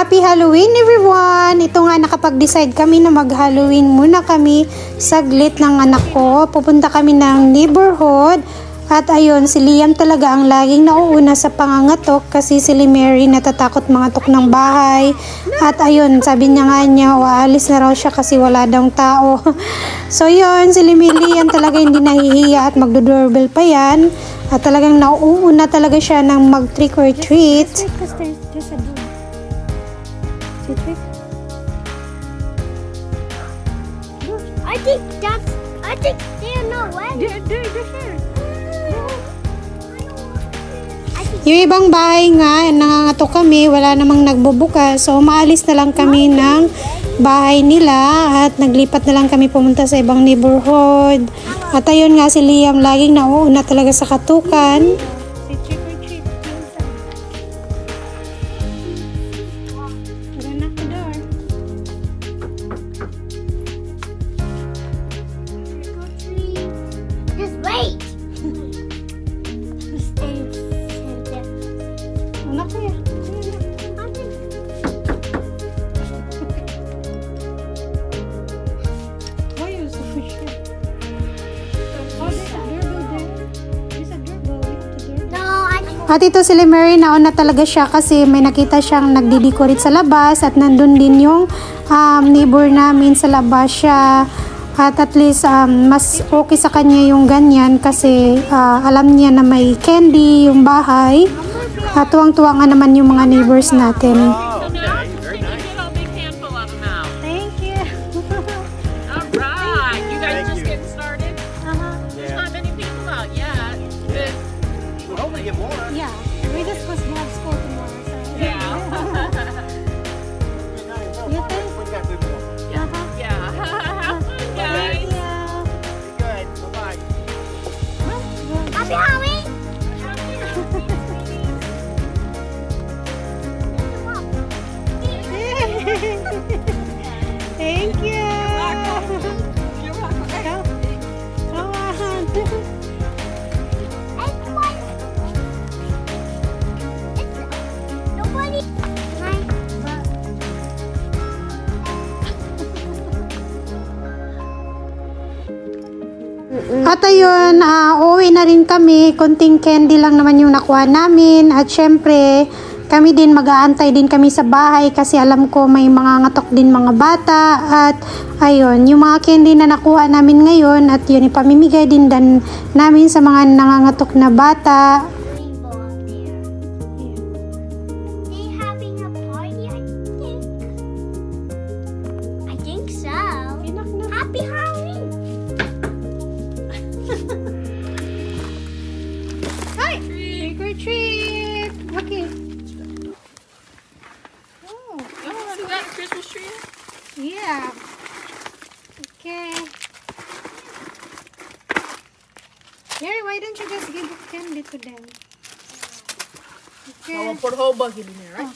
Happy Halloween everyone! Ito nga, nakapag-decide kami na mag-Halloween muna kami saglit ng anak ko. Pupunta kami ng neighborhood. At ayun, si Liam talaga ang laging nauuna sa pangangatok kasi si Mary natatakot mangatok ng bahay. At ayun, sabi niya nga aalis na raw siya kasi wala daw tao. So yun, si Liam talaga hindi nahihiya at magdo-doorbell pa yan. At talagang nauuna talaga siya ng mag-trick or treat. I think they're not wet. They're here. Yung ibang bahay nga, nangangatok kami, wala namang nagbubuka. So, maalis na lang kami ng bahay nila at naglipat na lang kami pumunta sa ibang neighborhood. At ayun nga, si Liam laging nauuna talaga sa katukan. Just wait. At ito si Mary, nauna talaga siya kasi may nakita siyang nagdi-decorate sa labas at nandun din yung neighbor namin sa labas siya. At least mas okay sa kanya yung ganyan kasi alam niya na may candy yung bahay. At tuwang-tuwa nga naman yung mga neighbors natin. Yeah, we just supposed to have school tomorrow, so yeah. You think? Yeah. Have fun, guys. Good. Bye-bye. Happy Halloween. Thank you. You're welcome. Come on. At ayun, uuwi na rin kami. Konting candy lang naman yung nakuha namin. At syempre, kami din mag-aantay din kami sa bahay kasi alam ko may mga ngatok din mga bata. At ayun, yung mga candy na nakuha namin ngayon at yun, ipamimigay din namin sa mga nangangatok na bata. Happy Halloween! Hi! Trick or treat! Okay. Oh, See that Christmas tree? yeah. Okay. Mary, why don't you just give candy to them? Okay. I'll put a whole bucket in there, right?